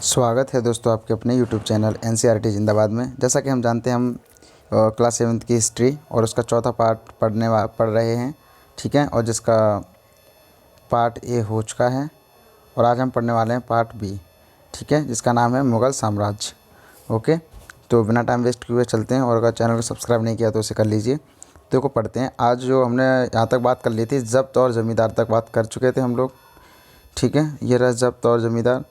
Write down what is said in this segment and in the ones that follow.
स्वागत है दोस्तों आपके अपने YouTube चैनल NCERT जिंदाबाद में। जैसा कि हम जानते हैं हम क्लास 7th की हिस्ट्री और उसका चौथा पार्ट पढ़ रहे हैं, ठीक है। और जिसका पार्ट ए हो चुका है और आज हम पढ़ने वाले हैं पार्ट बी, ठीक है, जिसका नाम है मुग़ल साम्राज्य। ओके, तो बिना टाइम वेस्ट किए चलते हैं और अगर चैनल को सब्सक्राइब नहीं किया तो उसे कर लीजिए। देखो पढ़ते हैं। आज जो हमने यहाँ तक बात कर ली थी, ज़ब्त और ज़मींदार तक बात कर चुके थे हम लोग, ठीक है। ये रहा ज़ब्त और ज़मींदार।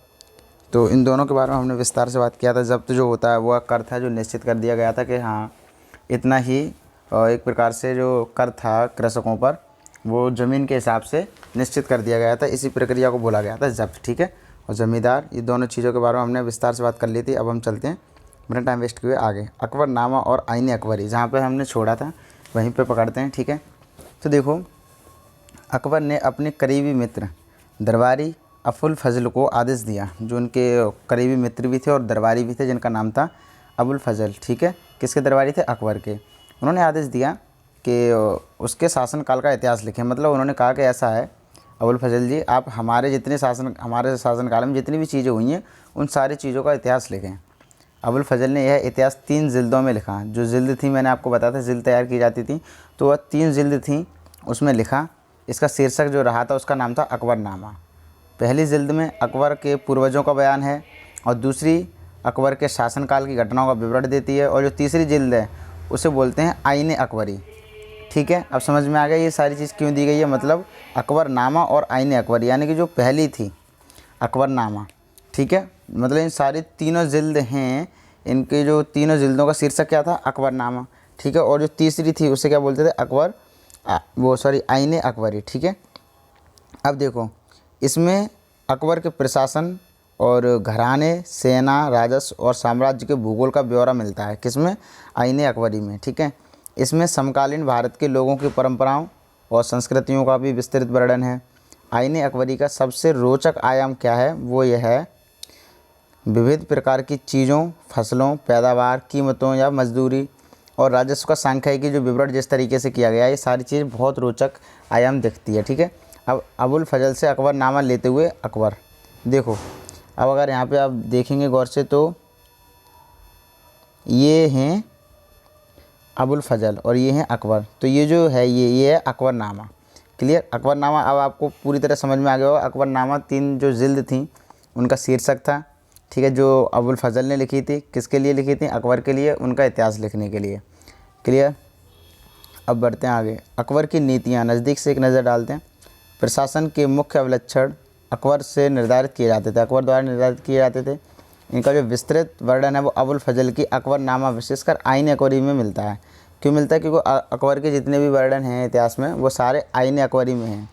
तो इन दोनों के बारे में हमने विस्तार से बात किया था। ज़ब्त जो होता है वो कर था जो निश्चित कर दिया गया था कि हाँ इतना ही एक प्रकार से जो कर था कृषकों पर वो ज़मीन के हिसाब से निश्चित कर दिया गया था। इसी प्रक्रिया को बोला गया था ज़ब्त, ठीक है। और ज़मींदार, ये दोनों चीज़ों के बारे में हमने विस्तार से बात कर ली थी। अब हम चलते हैं बिना टाइम वेस्ट किए आगे। अकबरनामा और आईन अकबरी, जहाँ पर हमने छोड़ा था वहीं पर पकड़ते हैं, ठीक है। तो देखो, अकबर ने अपने करीबी मित्र दरबारी अबुल फजल को आदेश दिया, जो उनके करीबी मित्र भी थे और दरबारी भी थे, जिनका नाम था अबुल फजल, ठीक है। किसके दरबारी थे? अकबर के। उन्होंने आदेश दिया कि उसके शासनकाल का इतिहास लिखें। मतलब उन्होंने कहा कि ऐसा है अबुल फजल जी, आप हमारे शासनकाल में जितनी भी चीज़ें हुई हैं उन सारी चीज़ों का इतिहास लिखें। अबुल फजल ने यह इतिहास 3 जिल्दों में लिखा। जो जिल्द थी, मैंने आपको बताया था जिल्द तैयार की जाती थी, तो वह 3 जिल्द थी, उसमें लिखा। इसका शीर्षक जो रहा था उसका नाम था अकबरनामा। पहली जिल्द में अकबर के पूर्वजों का बयान है और दूसरी अकबर के शासनकाल की घटनाओं का विवरण देती है, और जो तीसरी जिल्द है उसे बोलते हैं आईन अकबरी, ठीक है। अब समझ में आ गया ये सारी चीज़ क्यों दी गई है। मतलब अकबरनामा और आईन अकबरी, यानी कि जो पहली थी अकबरनामा, ठीक है, मतलब इन सारी तीनों जिल्द हैं, इनके जो तीनों जिल्दों का शीर्षक क्या था? अकबरनामा, ठीक है। और जो तीसरी थी उसे क्या बोलते थे? आईन अकबरी, ठीक है। अब देखो, इसमें अकबर के प्रशासन और घराने, सेना, राजस्व और साम्राज्य के भूगोल का ब्यौरा मिलता है। किसमें? आईन अकबरी में, ठीक है। इसमें समकालीन भारत के लोगों की परंपराओं और संस्कृतियों का भी विस्तृत वर्णन है। आईन अकबरी का सबसे रोचक आयाम क्या है? वो यह है विविध प्रकार की चीज़ों, फसलों, पैदावार, कीमतों या मजदूरी और राजस्व का सांख्यिकी जो विवरण जिस तरीके से किया गया है, ये सारी चीज़ बहुत रोचक आयाम दिखती है, ठीक है। अब अबुल फजल से अकबरनामा लेते हुए अकबर, देखो अब अगर यहाँ पे आप देखेंगे गौर से तो ये हैं अबुल फजल और ये हैं अकबर। तो ये जो है ये है अकबरनामा। क्लियर? अकबरनामा अब आपको पूरी तरह समझ में आ गया होगा। अकबरनामा 3 जो जिल्द थी उनका शीर्षक था, ठीक है, जो अबुल फजल ने लिखी थी। किसके लिए लिखी थी? अकबर के लिए, उनका इतिहास लिखने के लिए। क्लियर? अब बढ़ते हैं आगे। अकबर की नीतियाँ, नज़दीक से एक नज़र डालते हैं। प्रशासन के मुख्य अवलक्षण अकबर से निर्धारित किए जाते थे, अकबर द्वारा निर्धारित किए जाते थे। इनका जो विस्तृत वर्णन है वो अबुल फजल की अकबरनामा विशेषकर आईन अकबरी में मिलता है। क्यों मिलता है? क्योंकि अकबर के जितने भी वर्णन हैं इतिहास में वो सारे आईन अकबरी में हैं।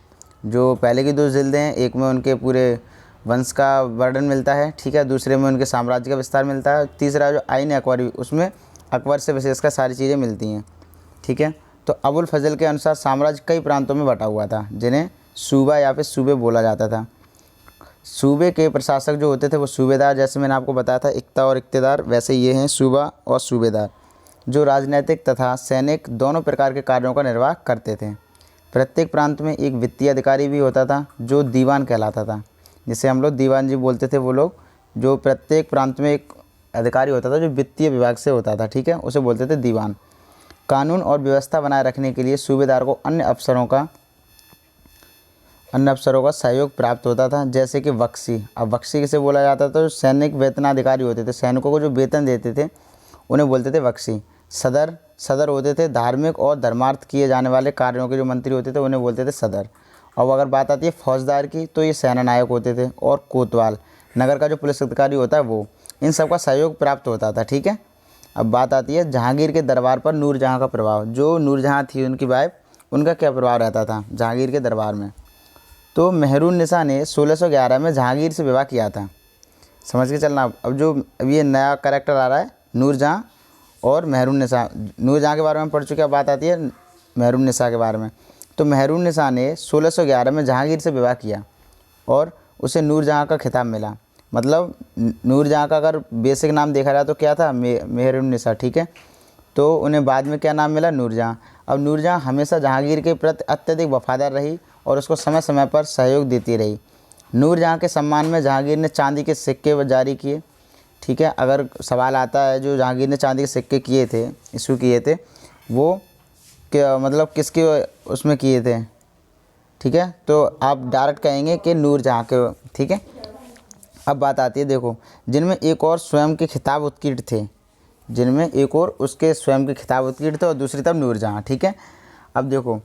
जो पहले की 2 जिल्दें हैं, एक में उनके पूरे वंश का वर्णन मिलता है, ठीक है, दूसरे में उनके साम्राज्य का विस्तार मिलता है, तीसरा जो आईन अकबरी उसमें अकबर से विशेषकर सारी चीज़ें मिलती हैं, ठीक है। तो अबुल फजल के अनुसार साम्राज्य कई प्रांतों में बटा हुआ था, जिन्हें सूबा या फिर सूबे बोला जाता था। सूबे के प्रशासक जो होते थे वो सूबेदार, जैसे मैंने आपको बताया था इक्ता और इक्तेदार, वैसे ये हैं सूबा और सूबेदार, जो राजनीतिक तथा सैनिक दोनों प्रकार के कार्यों का निर्वाह करते थे। प्रत्येक प्रांत में एक वित्तीय अधिकारी भी होता था जो दीवान कहलाता था, जिसे हम लोग दीवान जी बोलते थे। वो लोग जो प्रत्येक प्रांत में एक अधिकारी होता था जो वित्तीय विभाग से होता था, ठीक है, उसे बोलते थे दीवान। कानून और व्यवस्था बनाए रखने के लिए सूबेदार को अन्य अफसरों का सहयोग प्राप्त होता था, जैसे कि बख्शी। अब बख्शी किसे बोला जाता था? जो सैनिक वेतनाधिकारी होते थे, सैनिकों को जो वेतन देते थे उन्हें बोलते थे बख्शी। सदर होते थे धार्मिक और धर्मार्थ किए जाने वाले कार्यों के जो मंत्री होते थे उन्हें बोलते थे सदर। और अगर बात आती है फौजदार की तो ये सेना नायक होते थे। और कोतवाल, नगर का जो पुलिस अधिकारी होता है वो, इन सब का सहयोग प्राप्त होता था, ठीक है। अब बात आती है जहांगीर के दरबार पर नूरजहाँ का प्रभाव। जो नूरजहाँ थी उनकी वाइफ, उनका क्या प्रभाव रहता था जहांगीर के दरबार में? तो मेहरुन्निसा ने 1611 में जहांगीर से विवाह किया था। समझ के चलना। अब ये नया कैरेक्टर आ रहा है नूरजहाँ और मेहरुन्निसा। नूरजहाँ के बारे में पढ़ चुके, अब बात आती है मेहरुन्निसा के बारे में। तो मेहरुन्निसा ने 1611 में जहांगीर से विवाह किया और उसे नूरजहाँ का खिताब मिला। मतलब नूरजहाँ का अगर बेसिक नाम देखा जाए तो क्या था? मेहरुन्निसा, ठीक है। तो उन्हें बाद में क्या नाम मिला? नूरजहाँ। अब नूरजहाँ हमेशा जहांगीर के प्रति अत्यधिक वफादार रही और उसको समय समय पर सहयोग देती रही। नूरजहाँ के सम्मान में जहांगीर ने चांदी के सिक्के जारी किए। ठीक है, अगर सवाल आता है जो जहांगीर ने चांदी के सिक्के किए थे, इशू किए थे, वो क्या मतलब किसके उसमें किए थे। ठीक है, तो आप डायरेक्ट कहेंगे कि नूरजहाँ के। ठीक है, अब बात आती है देखो, जिनमें एक और स्वयं के खिताब उत्कीर्ण थे, जिनमें एक और उसके स्वयं के खिताब उत्कीर्ण थे और दूसरी तरफ नूरजहाँ। ठीक है, अब देखो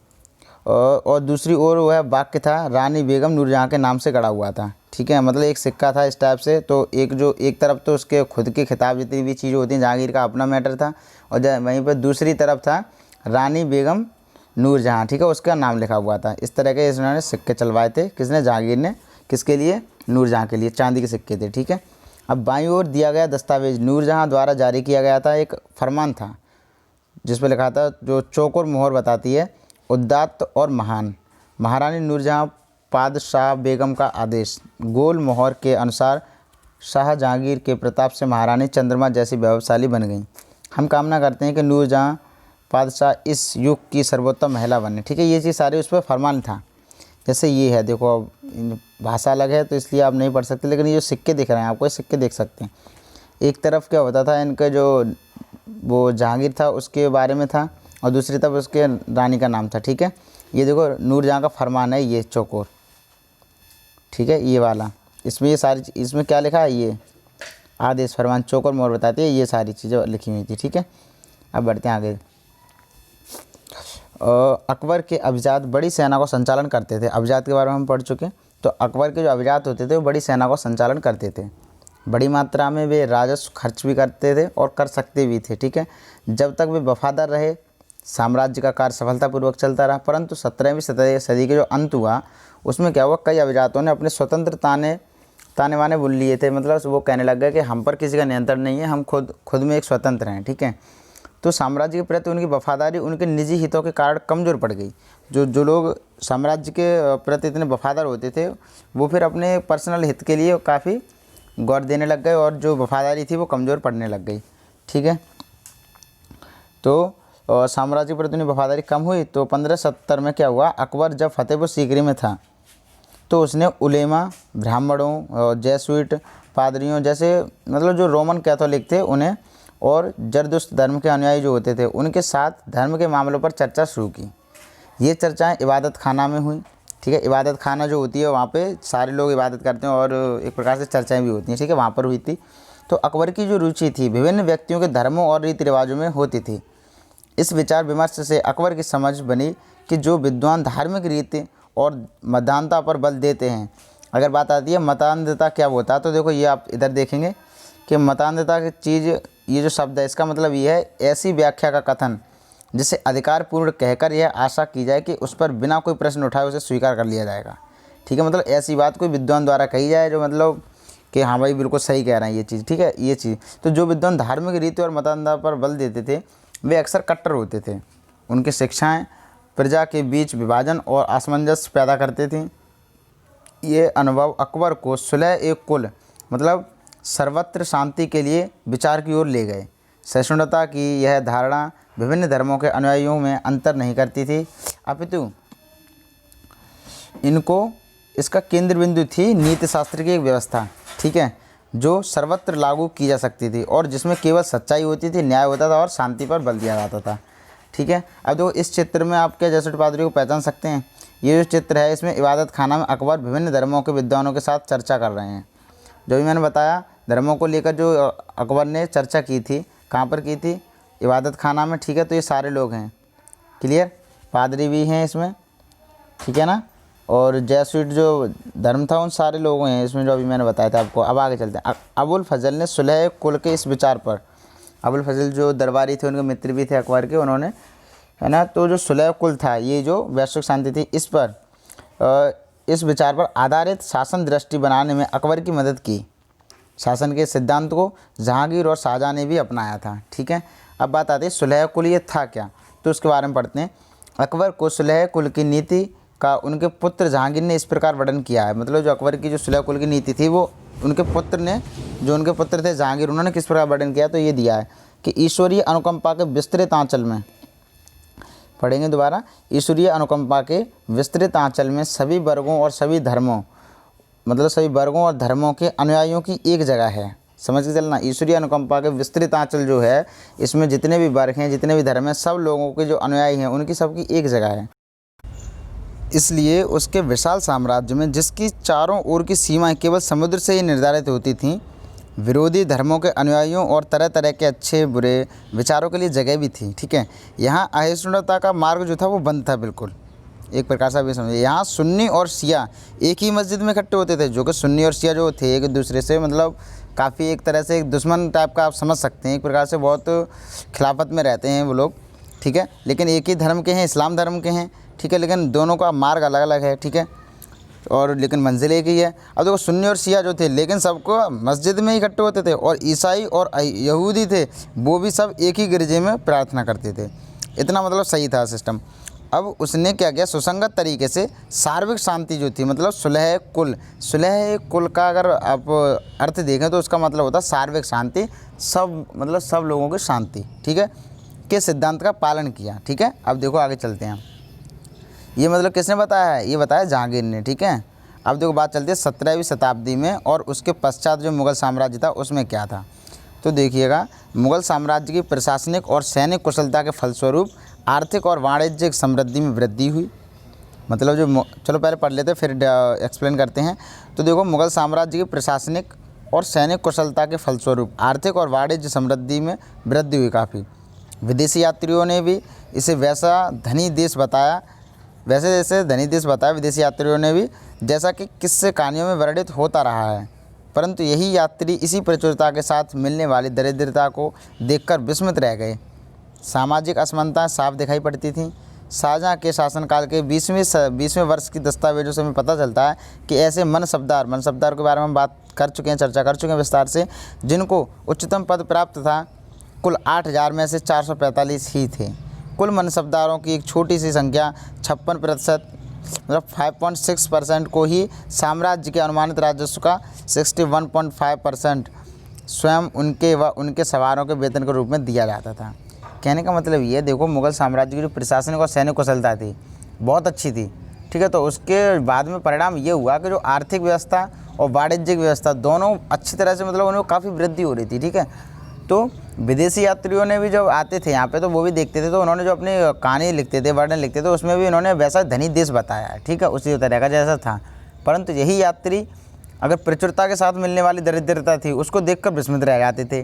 और दूसरी ओर वह वाक्य था, रानी बेगम नूरजहाँ के नाम से गढ़ा हुआ था। ठीक है, मतलब एक सिक्का था इस टाइप से, तो एक तरफ तो उसके खुद के खिताब जितनी भी चीज़ें होती हैं, जहांगीर का अपना मैटर था, और वहीं पर दूसरी तरफ था रानी बेगम नूरजहाँ। ठीक है, उसका नाम लिखा हुआ था। इस तरह के इन्होंने सिक्के चलवाए थे, किसने, जहांगीर ने। किसके लिए, नूरजहाँ के लिए, चांदी के सिक्के थे। ठीक है, अब बाईं ओर दिया गया दस्तावेज नूरजहाँ द्वारा जारी किया गया था, एक फरमान था जिस पर लिखा था, जो चौकोर मोहर बताती है, उदात्त और महान महारानी नूरजहाँ पादशाह बेगम का आदेश। गोल मोहर के अनुसार शाह जहांगीर के प्रताप से महारानी चंद्रमा जैसी वैभवशाली बन गई। हम कामना करते हैं कि नूरजहाँ पादशाह इस युग की सर्वोत्तम महिला बने। ठीक है, ये चीज़ सारी उस पर फरमान था। जैसे ये है, देखो अब भाषा अलग है तो इसलिए आप नहीं पढ़ सकते, लेकिन ये जो सिक्के दिख रहे हैं आपको, ये सिक्के देख सकते हैं। एक तरफ क्या होता था, इनका जो वो जहांगीर था उसके बारे में था, और दूसरी तरफ उसके रानी का नाम था। ठीक है, ये देखो नूरजहाँ का फरमान है, ये चौकोर। ठीक है, ये वाला, इसमें ये सारी, इसमें क्या लिखा है, ये आदेश, फरमान, चौकोर मोहर बताती है, ये सारी चीज़ें लिखी हुई थी। ठीक है, अब बढ़ते हैं आगे। अकबर के अभिजात बड़ी सेना का संचालन करते थे। अभिजात के बारे में हम पढ़ चुके हैं। तो अकबर के जो अभिजात होते थे वो बड़ी सेना का संचालन करते थे। बड़ी मात्रा में वे राजस्व खर्च भी करते थे और कर सकते भी थे। ठीक है, जब तक वे वफादार रहे साम्राज्य का कार्य सफलतापूर्वक चलता रहा। परंतु 17वीं सदी के जो अंत हुआ उसमें क्या हुआ, कई अभिजातों ने अपने स्वतंत्र ताने वाने बुन लिए थे। मतलब वो कहने लग गए कि हम पर किसी का नियंत्रण नहीं है, हम खुद में एक स्वतंत्र हैं। ठीक है, तो साम्राज्य के प्रति उनकी वफादारी उनके निजी हितों के कारण कमज़ोर पड़ गई। जो लोग साम्राज्य के प्रति इतने वफादार होते थे वो फिर अपने पर्सनल हित के लिए काफ़ी गौर देने लग गए, और जो वफादारी थी वो कमज़ोर पड़ने लग गई। ठीक है, तो साम्राज्य के प्रति उनकी वफादारी कम हुई। तो 1570 में क्या हुआ, अकबर जब फतेहपुर सीकरी में था तो उसने उलेमा, ब्राह्मणों, जेसुइट, पादरियों जैसे, मतलब जो रोमन कैथोलिक थे उन्हें, और जरदुश्त धर्म के अनुयायी जो होते थे उनके साथ धर्म के मामलों पर चर्चा शुरू की। ये चर्चाएं इबादत खाना में हुई। ठीक है, इबादत खाना जो होती है वहाँ पे सारे लोग इबादत करते हैं और एक प्रकार से चर्चाएं भी होती हैं। ठीक है, वहाँ पर हुई थी। तो अकबर की जो रुचि थी विभिन्न व्यक्तियों के धर्मों और रीति रिवाजों में होती थी। इस विचार विमर्श से अकबर की समझ बनी कि जो विद्वान धार्मिक रीति और मतान्धता पर बल देते हैं। अगर बात आती है मतान्धता क्या होता है, तो देखो ये आप इधर देखेंगे कि मतान्धता की चीज़, ये जो शब्द है इसका मतलब ये है ऐसी व्याख्या का कथन जिसे अधिकारपूर्ण कहकर यह आशा की जाए कि उस पर बिना कोई प्रश्न उठाए उसे स्वीकार कर लिया जाएगा। ठीक है, मतलब ऐसी बात कोई विद्वान द्वारा कही जाए जो मतलब कि हाँ भाई बिल्कुल सही कह रहे हैं ये चीज़। ठीक है, ये चीज़ तो जो विद्वान धार्मिक रीति और मतान्धता पर बल देते थे वे अक्सर कट्टर होते थे। उनकी शिक्षाएँ प्रजा के बीच विभाजन और असमंजस पैदा करते थे। ये अनुभव अकबर को सुलह एक कुल, मतलब सर्वत्र शांति के लिए विचार की ओर ले गए। सहिष्णुता की यह धारणा विभिन्न धर्मों के अनुयायियों में अंतर नहीं करती थी, अपितु इनको इसका केंद्र बिंदु थी नीति शास्त्र की एक व्यवस्था। ठीक है, जो सर्वत्र लागू की जा सकती थी और जिसमें केवल सच्चाई होती थी, न्याय होता था और शांति पर बल दिया जाता था। ठीक है, अब देखो इस चित्र में आप क्या जेसुइट पादरी को पहचान सकते हैं। ये जो चित्र है इसमें इबादत खाना में अकबर विभिन्न धर्मों के विद्वानों के साथ चर्चा कर रहे हैं। जो भी मैंने बताया धर्मों को लेकर जो अकबर ने चर्चा की थी, कहाँ पर की थी, इबादत खाना में। ठीक है, तो ये सारे लोग हैं, क्लियर, पादरी भी हैं इसमें। ठीक है ना, और जेसुइट जो धर्म था उन सारे लोगों हैं इसमें जो अभी मैंने बताया था आपको। अब आगे चलते हैं। अबुल फजल ने सुलह कुल के इस विचार पर, अबुल फजल जो दरबारी थे उनके मित्र भी थे अकबर के, उन्होंने, है ना, तो जो सुलह कुल था, ये जो वैश्विक शांति थी, इस विचार पर आधारित शासन दृष्टि बनाने में अकबर की मदद की। शासन के सिद्धांत को जहांगीर और शाहजहाँ ने भी अपनाया था। ठीक है, अब बात आती है सुलह कुल ये था क्या, तो उसके बारे में पढ़ते हैं। अकबर को सुलह कुल की नीति का उनके पुत्र जहांगीर ने इस प्रकार वर्णन किया है। मतलब जो अकबर की जो सुलह कुल की नीति थी वो उनके पुत्र ने, जो उनके पुत्र थे जहांगीर, उन्होंने किस प्रकार वर्णन किया, तो ये दिया है कि ईश्वरीय अनुकंपा के विस्तृत आंचल में, पढ़ेंगे दोबारा, ईश्वरीय अनुकंपा के विस्तृत आंचल में सभी वर्गों और सभी धर्मों मतलब सभी वर्गों और धर्मों के अनुयायियों की एक जगह है। समझ के चलना, ईश्वरीय अनुकंपा के विस्तृत आंचल जो है, इसमें जितने भी वर्ग हैं, जितने भी धर्म हैं, सब लोगों के जो अनुयायी हैं उनकी सबकी एक जगह है। इसलिए उसके विशाल साम्राज्य में, जिसकी चारों ओर की सीमाएं केवल समुद्र से ही निर्धारित होती थीं, विरोधी धर्मों के अनुयायियों और तरह तरह के अच्छे बुरे विचारों के लिए जगह भी थी। ठीक है, यहाँ असहिष्णुता का मार्ग जो था वो बंद था बिल्कुल, एक प्रकार से भी समझिए। यहाँ सुन्नी और शिया एक ही मस्जिद में इकट्ठे होते थे, जो कि सुन्नी और शिया जो थे एक दूसरे से मतलब काफ़ी एक तरह से एक दुश्मन टाइप का आप समझ सकते हैं, एक प्रकार से बहुत खिलाफत में रहते हैं वो लोग। ठीक है, लेकिन एक ही धर्म के हैं, इस्लाम धर्म के हैं। ठीक है, लेकिन दोनों का मार्ग अलग अलग है। ठीक है, और लेकिन मंजिल एक ही है। अब देखो सुन्नी और शिया जो थे, लेकिन सबको मस्जिद में ही इकट्ठे होते थे, और ईसाई और यहूदी थे वो भी सब एक ही गिरजे में प्रार्थना करते थे। इतना मतलब सही था सिस्टम। अब उसने क्या किया, सुसंगत तरीके से सार्वत्रिक शांति जो थी, मतलब सुलह कुल का अगर आप अर्थ देखें तो उसका मतलब होता है सार्वत्रिक शांति, सब मतलब सब लोगों की शांति। ठीक है, के सिद्धांत का पालन किया। ठीक है, अब देखो आगे चलते हैं। ये मतलब किसने बताया है, ये बताया जहांगीर ने। ठीक है, अब देखो बात चलती है 17वीं शताब्दी में, और उसके पश्चात जो मुग़ल साम्राज्य था उसमें क्या था। तो देखिएगा, मुग़ल साम्राज्य की प्रशासनिक और सैनिक कुशलता के फलस्वरूप आर्थिक और वाणिज्यिक समृद्धि में वृद्धि हुई। मतलब जो चलो पहले पढ़ लेते फिर एक्सप्लेन करते हैं। तो देखो, मुग़ल साम्राज्य की प्रशासनिक और सैनिक कुशलता के फलस्वरूप आर्थिक और वाणिज्य समृद्धि में वृद्धि हुई काफ़ी। विदेशी यात्रियों ने भी इसे वैसा धनी देश बताया विदेशी यात्रियों ने भी, जैसा कि किस्से कहानियों में वर्णित होता रहा है। परंतु यही यात्री इसी प्रचुरता के साथ मिलने वाली दरिद्रता को देखकर विस्मित रह गए। सामाजिक असमानताएं साफ दिखाई पड़ती थीं। शाहजहाँ के शासनकाल के 20वें वर्ष की दस्तावेजों से हमें पता चलता है कि ऐसे मनसबदार के बारे में हम बात कर चुके हैं, चर्चा कर चुके हैं विस्तार से, जिनको उच्चतम पद प्राप्त था, कुल 8000 में से 445 ही थे। कुल मनसबदारों की एक छोटी सी संख्या 56% मतलब 5.6% को ही साम्राज्य के अनुमानित राजस्व का 61.5% स्वयं उनके व उनके सवारों के वेतन के रूप में दिया जाता था। कहने का मतलब ये, देखो मुग़ल साम्राज्य की जो प्रशासनिक और सैनिक कुशलता थी बहुत अच्छी थी। ठीक है, तो उसके बाद में परिणाम ये हुआ कि जो आर्थिक व्यवस्था और वाणिज्यिक व्यवस्था दोनों अच्छी तरह से मतलब उनमें काफ़ी वृद्धि हो रही थी। ठीक है, तो विदेशी यात्रियों ने भी जब आते थे यहाँ पे तो वो भी देखते थे, तो उन्होंने जो अपनी कहानी लिखते थे, वर्णन लिखते थे, उसमें भी उन्होंने वैसा धनी देश बताया है। ठीक है, उसी तरह का जैसा था। परंतु यही यात्री अगर प्रचुरता के साथ मिलने वाली दरिद्रता थी उसको देखकर विस्मित रह जाते थे।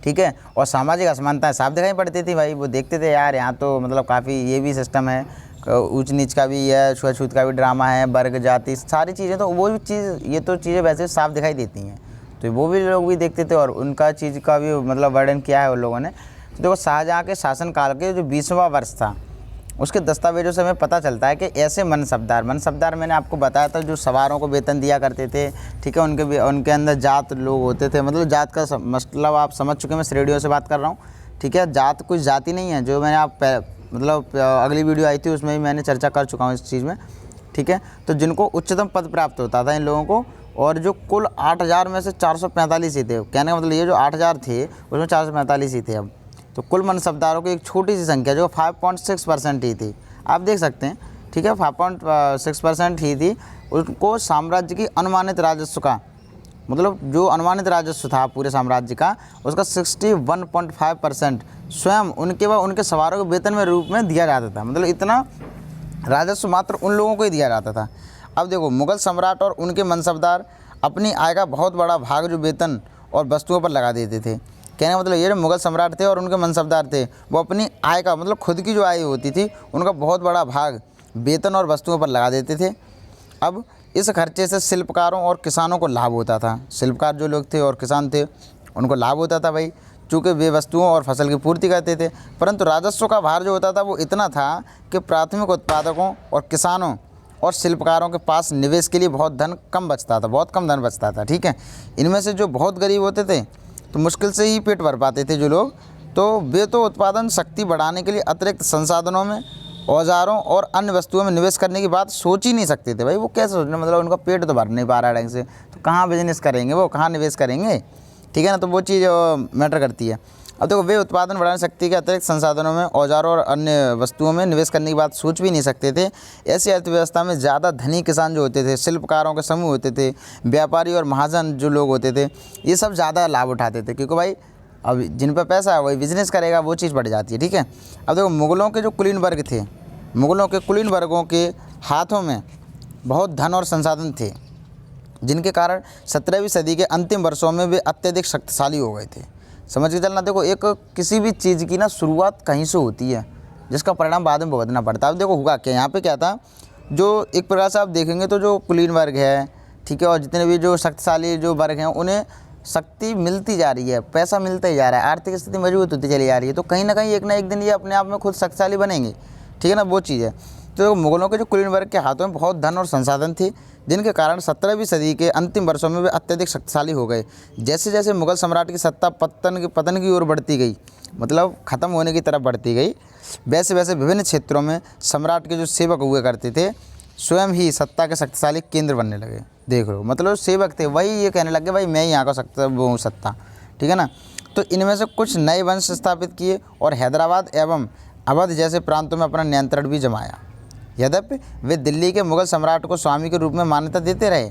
ठीक है, और सामाजिक असमानताएं साफ दिखाई पड़ती थी भाई, वो देखते थे यार यहाँ तो मतलब काफ़ी ये भी सिस्टम है, ऊंच नीच का भी है, छुआछूत का भी ड्रामा है, वर्ग जाति सारी चीज़ें, तो वो भी चीज़ ये तो चीज़ें वैसे साफ दिखाई देती हैं, तो वो भी लोग भी देखते थे और उनका चीज़ का भी मतलब वर्णन किया है उन लोगों ने। तो देखो, शाहजहाँ के शासनकाल के जो 20वां वर्ष था उसके दस्तावेजों से हमें पता चलता है कि ऐसे मनसबदार मैंने आपको बताया था जो सवारों को वेतन दिया करते थे। ठीक है, उनके अंदर जात लोग होते थे, मतलब जात का मतलब आप समझ चुके हैं, मैं श्रेणियों से बात कर रहा हूँ। ठीक है, जात कोई जाति नहीं है, जो मैंने मतलब अगली वीडियो आई थी उसमें भी मैंने चर्चा कर चुका हूँ इस चीज़ में। ठीक है, तो जिनको उच्चतम पद प्राप्त होता था इन लोगों को, और जो कुल 8000 में से 445 ही थे। कहने का मतलब ये जो 8000 थे उसमें 445 ही थे। अब तो कुल मनसबदारों की एक छोटी सी संख्या जो 5.6% ही थी, आप देख सकते हैं। ठीक है, 5.6% ही थी, उनको साम्राज्य की अनुमानित राजस्व का मतलब जो अनुमानित राजस्व था पूरे साम्राज्य का उसका 61.5% स्वयं उनके व उनके सवारों के वेतन में रूप में दिया जाता था। मतलब इतना राजस्व मात्र उन लोगों को ही दिया जाता था। अब देखो, मुग़ल सम्राट और उनके मनसबदार अपनी आय का बहुत बड़ा भाग जो वेतन और वस्तुओं पर लगा देते थे। कहने का मतलब ये, जो मुग़ल सम्राट थे और उनके मनसबदार थे वो अपनी आय का मतलब खुद की जो आय होती थी उनका बहुत बड़ा भाग वेतन और वस्तुओं पर लगा देते थे। अब इस खर्चे से शिल्पकारों और किसानों को लाभ होता था। शिल्पकार जो लोग थे और किसान थे उनको लाभ होता था भाई, चूँकि वे वस्तुओं और फसल की पूर्ति करते थे। परंतु राजस्व का भार जो होता था वो इतना था कि प्राथमिक उत्पादकों और किसानों और शिल्पकारों के पास निवेश के लिए बहुत कम धन बचता था। ठीक है, इनमें से जो बहुत गरीब होते थे तो मुश्किल से ही पेट भर पाते थे जो लोग, तो वे तो उत्पादन शक्ति बढ़ाने के लिए अतिरिक्त संसाधनों में, औजारों और अन्य वस्तुओं में निवेश करने की बात सोच ही नहीं सकते थे भाई। वो कैसे सोचने, मतलब उनका पेट तो भर नहीं पा रहा है ढंग से, तो कहाँ बिजनेस करेंगे, वो कहाँ निवेश करेंगे। ठीक है ना, तो वो चीज़ मैटर करती है। अब देखो, वे उत्पादन बढ़ाने शक्ति के अतिरिक्त संसाधनों में, औजारों और अन्य वस्तुओं में निवेश करने की बात सोच भी नहीं सकते थे। ऐसी अर्थव्यवस्था में ज़्यादा धनी किसान जो होते थे, शिल्पकारों के समूह होते थे, व्यापारी और महाजन जो लोग होते थे, ये सब ज़्यादा लाभ उठाते थे, क्योंकि भाई अब जिन पर पैसा है वही बिजनेस करेगा, वो चीज़ बढ़ जाती है। ठीक है। अब देखो, मुग़लों के जो कुलीन वर्ग थे, मुग़लों के कुलीन वर्गों के हाथों में बहुत धन और संसाधन थे, जिनके कारण 17वीं सदी के अंतिम वर्षों में वे अत्यधिक शक्तिशाली हो गए थे। समझ के चलना। देखो, एक किसी भी चीज़ की ना शुरुआत कहीं से होती है, जिसका परिणाम बाद में भुगतना पड़ता है। अब देखो हुआ क्या, यहाँ पे क्या था, जो एक प्रकार से आप देखेंगे तो जो कुलीन वर्ग है, ठीक है, और जितने भी जो शक्तिशाली जो वर्ग हैं, उन्हें शक्ति मिलती जा रही है, पैसा मिलता ही जा रहा है, आर्थिक स्थिति मजबूत होती चली जा रही है, तो कहीं ना कहीं एक ना एक दिन ये अपने आप में खुद शक्तिशाली बनेंगे। ठीक है ना, वो चीज़ है। तो मुग़लों के जो कुलीन वर्ग के हाथों में बहुत धन और संसाधन थे, जिनके कारण 17वीं सदी के अंतिम वर्षों में वे अत्यधिक शक्तिशाली हो गए। जैसे जैसे मुग़ल सम्राट की सत्ता पतन की ओर बढ़ती गई, मतलब ख़त्म होने की तरफ बढ़ती गई, वैसे वैसे विभिन्न क्षेत्रों में सम्राट के जो सेवक हुए करते थे, स्वयं ही सत्ता के शक्तिशाली केंद्र बनने लगे। देख लो, मतलब सेवक थे वही ये कहने लगे भाई मैं यहाँ का वो हूँ सत्ता। ठीक है ना। तो इनमें से कुछ नए वंश स्थापित किए और हैदराबाद एवं अवध जैसे प्रांतों में अपना नियंत्रण भी जमाया। यद्यपि वे दिल्ली के मुग़ल सम्राट को स्वामी के रूप में मान्यता देते रहे।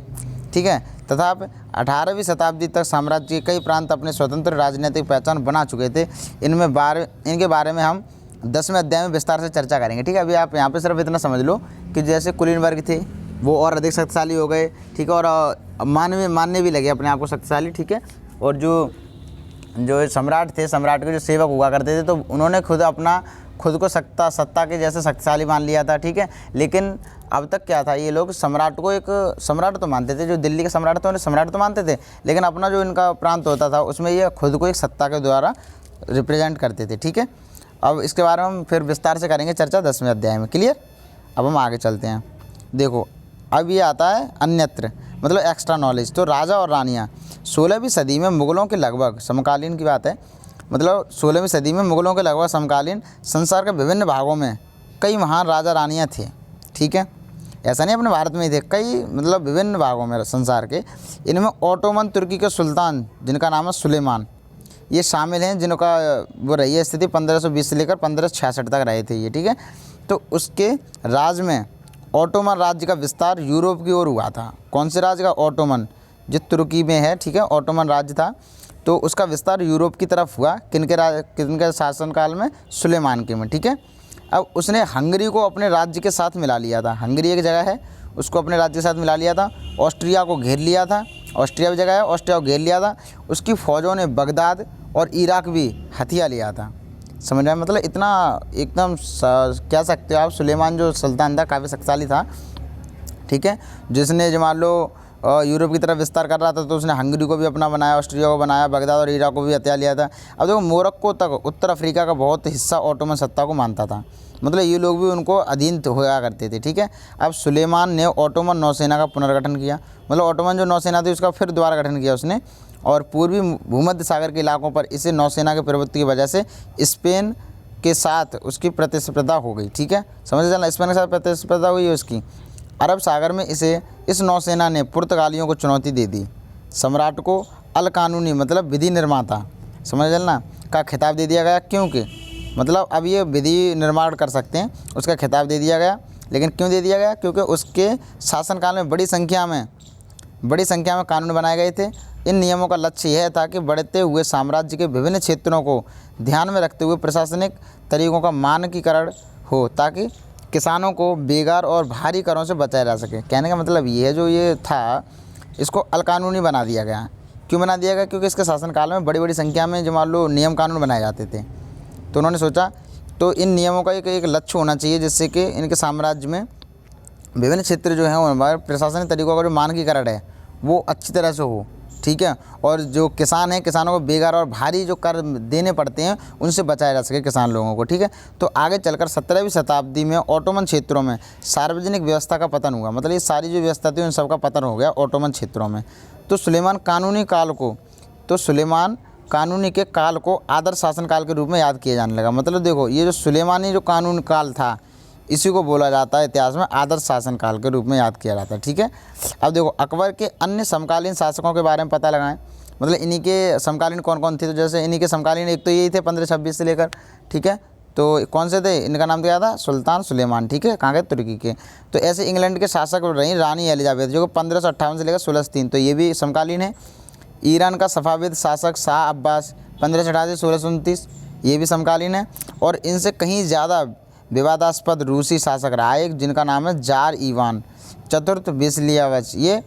ठीक है। तथा 18वीं शताब्दी तक साम्राज्य के कई प्रांत अपने स्वतंत्र राजनीतिक पहचान बना चुके थे। इनके बारे में हम 10वें अध्याय में विस्तार से चर्चा करेंगे। ठीक है। अभी आप यहाँ पे सिर्फ इतना समझ लो कि जैसे कुलीन वर्ग थे वो और अधिक शक्तिशाली हो गए। ठीक है। और मानने भी लगे अपने आप को शक्तिशाली। ठीक है। और जो सम्राट थे, सम्राट के जो सेवक हुआ करते थे, तो उन्होंने खुद को सत्ता के जैसे शक्तिशाली मान लिया था। ठीक है। लेकिन अब तक क्या था, ये लोग सम्राट को एक सम्राट तो मानते थे, जो दिल्ली के सम्राट थे उन्हें सम्राट तो मानते थे, लेकिन अपना जो इनका प्रांत होता था उसमें ये खुद को एक सत्ता के द्वारा रिप्रेजेंट करते थे। ठीक है। अब इसके बारे में हम फिर विस्तार से करेंगे चर्चा 10वें अध्याय में। क्लियर। अब हम आगे चलते हैं। देखो, अब ये आता है अन्यत्र, मतलब एक्स्ट्रा नॉलेज। तो राजा और रानियाँ 16वीं सदी में मुग़लों के लगभग समकालीन की बात है, मतलब 16वीं सदी में मुग़लों के लगभग समकालीन संसार के विभिन्न भागों में कई महान राजा रानियाँ थे। ठीक है। ऐसा नहीं अपने भारत में ही थे, कई मतलब विभिन्न भागों में संसार के। इनमें ओटोमन तुर्की के सुल्तान, जिनका नाम है सुलेमान, ये शामिल हैं, जिनका वो रही है स्थिति 1520 से लेकर 1566 तक रहे थे ये। ठीक है। तो उसके राज में ओटोमन राज्य का विस्तार यूरोप की ओर हुआ था। कौन से राज्य का? ओटोमन, जो तुर्की में है। ठीक है। ओटोमन राज्य था, तो उसका विस्तार यूरोप की तरफ हुआ। किनके शासनकाल में? सुलेमान के में। ठीक है। अब उसने हंगरी को अपने राज्य के साथ मिला लिया था। हंगरी एक जगह है, उसको अपने राज्य के साथ मिला लिया था। ऑस्ट्रिया को घेर लिया था, ऑस्ट्रिया भी जगह है, ऑस्ट्रिया को घेर लिया था। उसकी फ़ौजों ने बगदाद और इराक भी हथिया लिया था। समझ रहे हैं? मतलब इतना एकदम कह सकते हो आप, सुलेमान जो सुल्तान था काफ़ी शक्तिशाली था। ठीक है। जिसने जो मान लो यूरोप की तरफ विस्तार कर रहा था, तो उसने हंगरी को भी अपना बनाया, ऑस्ट्रिया को बनाया, बगदाद और इराक को भी हथिया लिया था। अब देखो, मोरक्को तक उत्तर अफ्रीका का बहुत हिस्सा ओटोमन सत्ता को मानता था, मतलब ये लोग भी उनको अधीन होया करते थे। ठीक है। अब सुलेमान ने ओटोमन नौसेना का पुनर्गठन किया, मतलब ओटोमन जो नौसेना थी उसका फिर दोबारा गठन किया उसने, और पूर्वी भूमध्य सागर के इलाकों पर इसे नौसेना के प्रवृत्ति की वजह से स्पेन के साथ उसकी प्रतिस्पर्धा हो गई। ठीक है। समझ जाना, स्पेन के साथ प्रतिस्पर्धा हुई है उसकी। अरब सागर में इस नौसेना ने पुर्तगालियों को चुनौती दे दी। सम्राट को अल कानूनी, मतलब विधि निर्माता, समझ चलना, का खिताब दे दिया गया, क्योंकि मतलब अब ये विधि निर्माण कर सकते हैं, उसका खिताब दे दिया गया। लेकिन क्यों दे दिया गया? क्योंकि उसके शासनकाल में बड़ी संख्या में कानून बनाए गए थे। इन नियमों का लक्ष्य यह था कि बढ़ते हुए साम्राज्य के विभिन्न क्षेत्रों को ध्यान में रखते हुए प्रशासनिक तरीकों का मानकीकरण हो, ताकि किसानों को बेगार और भारी करों से बचाया जा सके। कहने का मतलब ये है, जो ये था इसको अलकानूनी बना दिया गया। क्यों बना दिया गया? क्योंकि इसके शासनकाल में बड़ी बड़ी संख्या में जो मान लो नियम कानून बनाए जाते थे, तो उन्होंने सोचा तो इन नियमों का एक लक्ष्य होना चाहिए, जिससे कि इनके साम्राज्य में विभिन्न क्षेत्र जो हैं हमारे प्रशासनिक तरीकों का जो मानकीकरण है वो अच्छी तरह से हो। ठीक है। और जो किसान हैं, किसानों को बेगार और भारी जो कर देने पड़ते हैं उनसे बचाया जा सके किसान लोगों को। ठीक है। तो आगे चलकर 17वीं शताब्दी में ओटोमन क्षेत्रों में सार्वजनिक व्यवस्था का पतन हुआ, मतलब ये सारी जो व्यवस्था थी उन सब का पतन हो गया ओटोमन क्षेत्रों में। तो सुलेमान कानूनी के काल को आदर्श शासनकाल के रूप में याद किया जाने लगा। मतलब देखो, ये जो सुलेमानी जो कानून काल था, इसी को बोला जाता है इतिहास में आदर्श शासनकाल के रूप में याद किया जाता है। ठीक है। अब देखो, अकबर के अन्य समकालीन शासकों के बारे में पता लगाएं। मतलब इन्हीं के समकालीन कौन कौन थे, तो जैसे इन्हीं के समकालीन एक तो यही थे 1526 से लेकर, ठीक है। तो कौन से थे, इनका नाम क्या था, सुल्तान सुलेमान, ठीक है, कहाँ के, तुर्की के। तो ऐसे इंग्लैंड के शासक रही रानी एलिजाबेथ जो कि 1558 से लेकर 1603, तो ये भी समकालीन है। ईरान का सफ़ाविद शासक शाह अब्बास 1588 से 1629, ये भी समकालीन है। और इनसे कहीं ज़्यादा विवादास्पद रूसी शासक रहा एक, जिनका नाम है जार इवान चतुर्थ बिस्लियावच, ये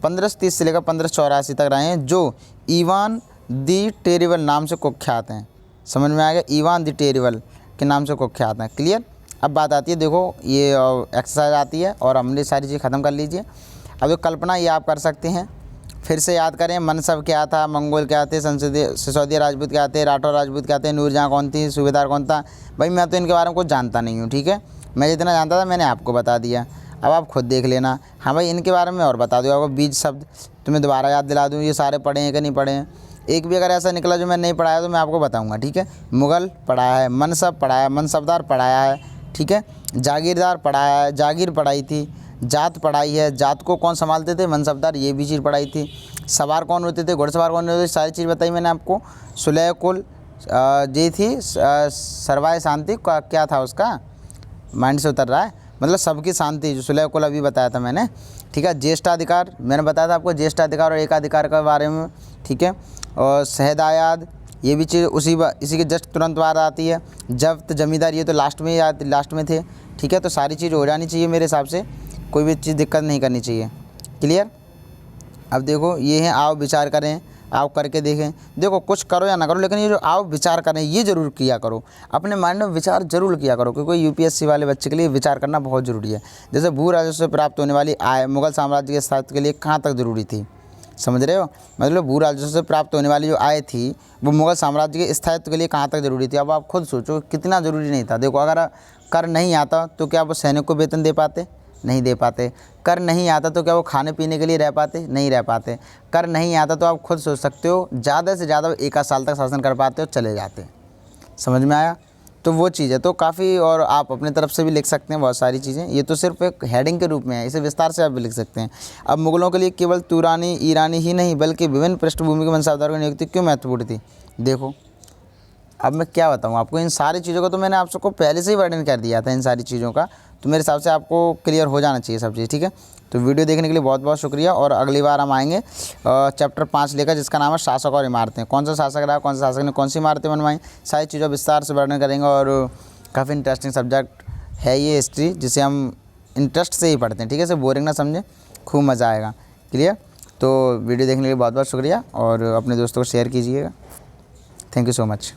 1530 से लेकर 1584 तक रहे हैं, जो इवान दी टेरिबल नाम से कुख्यात हैं। समझ में आ गया, इवान दी टेरिबल के नाम से कुख्यात हैं। क्लियर। अब बात आती है, देखो ये एक्सरसाइज आती है और हमने सारी चीज़ ख़त्म कर लीजिए। अब जो कल्पना ये आप कर सकते हैं, फिर से याद करें, मनसब क्या था, मंगोल क्या थे, सिसोदिया राजपूत क्या थे, राठौर राजपूत क्या थे, नूरजहाँ कौन थी, सूबेदार कौन था। भाई मैं तो इनके बारे में कुछ जानता नहीं हूँ, ठीक है। मैं जितना जानता था मैंने आपको बता दिया, अब आप खुद देख लेना। हाँ भाई इनके बारे में और बता दो, आपको बीज शब्द तुम्हें दोबारा याद दिला दूँ, ये सारे पढ़े हैं कि नहीं पढ़े हैं। एक भी अगर ऐसा निकला जो मैं नहीं पढ़ाया तो मैं आपको बताऊँगा, ठीक है। मुग़ल पढ़ाया है, मनसब पढ़ाया है, मनसबदार पढ़ाया है, ठीक है। जागीरदार पढ़ाया है, जागीर पढ़ाई थी। जात पढ़ाई है, जात को कौन संभालते थे, मनसबदार, ये भी चीज़ पढ़ाई थी। सवार कौन होते थे, घुड़सवार कौन होते थे, सारी चीज़ बताई मैंने आपको। सुलह कुल ये थी, सरवाए शांति का क्या था, उसका माइंड से उतर रहा है, मतलब सबकी शांति, जो सुलह कुल अभी बताया था मैंने, ठीक है। ज्येष्ठाधिकार मैंने बताया था आपको, ज्येष्ठाधिकार और एकाधिकार के बारे में, ठीक है। और शहदायाद, ये भी चीज़ इसी के जस्ट तुरंत बाद आती है। जब्त, जमींदार, ये तो लास्ट में थे, ठीक है। तो सारी चीज़ हो जानी चाहिए मेरे हिसाब से, कोई भी चीज़ दिक्कत नहीं करनी चाहिए। क्लियर। अब देखो ये है, आओ विचार करें, आओ करके देखें। देखो कुछ करो या ना करो, लेकिन ये जो आओ विचार करें ये ज़रूर किया करो, अपने माइंड में विचार जरूर किया करो, क्योंकि यूपीएससी वाले बच्चे के लिए विचार करना बहुत ज़रूरी है। जैसे भू राजस्व से प्राप्त होने वाली आय मुगल साम्राज्य के स्थायित्व के लिए कहाँ तक ज़रूरी थी, समझ रहे हो। मतलब भू राजस्व से प्राप्त होने वाली जो आय थी वो मुगल साम्राज्य के स्थायित्व के लिए कहाँ तक ज़रूरी थी। अब आप खुद सोचो कितना ज़रूरी नहीं था। देखो अगर कर नहीं आता तो क्या वो सैनिक को वेतन दे पाते, नहीं दे पाते। कर नहीं आता तो क्या वो खाने पीने के लिए रह पाते, नहीं रह पाते। कर नहीं आता तो आप खुद सोच सकते हो, ज़्यादा से ज़्यादा 1 आध साल तक शासन कर पाते हो, चले जाते। समझ में आया। तो वो चीज़ है, तो काफ़ी, और आप अपने तरफ से भी लिख सकते हैं बहुत सारी चीज़ें। ये तो सिर्फ एक हेडिंग के रूप में है, इसे विस्तार से आप भी लिख सकते हैं। अब मुगलों के लिए केवल तुरानी ईरानी ही नहीं बल्कि विभिन्न पृष्ठभूमि के वंशधारों की नियुक्ति क्यों महत्वपूर्ण थी। देखो अब मैं क्या बताऊँ आपको, इन सारी चीज़ों का तो मैंने आप सबको पहले से ही वर्णन कर दिया था इन सारी चीज़ों का, तो मेरे हिसाब से आपको क्लियर हो जाना चाहिए सब चीज़, ठीक है। तो वीडियो देखने के लिए बहुत बहुत शुक्रिया, और अगली बार हम आएंगे चैप्टर 5 लेकर, जिसका नाम है शासक और इमारतें। कौन सा शासक रहा, कौन सा शासक ने कौन सी इमारतें बनवाई, सारी चीज़ों विस्तार से वर्णन करेंगे। और काफ़ी इंटरेस्टिंग सब्जेक्ट है ये हिस्ट्री, जिसे हम इंटरेस्ट से ही पढ़ते हैं, ठीक है। इसे बोरिंग ना समझें, खूब मज़ा आएगा। क्लियर। तो वीडियो देखने के लिए बहुत बहुत शुक्रिया, और अपने दोस्तों को शेयर कीजिएगा। Thank you so much.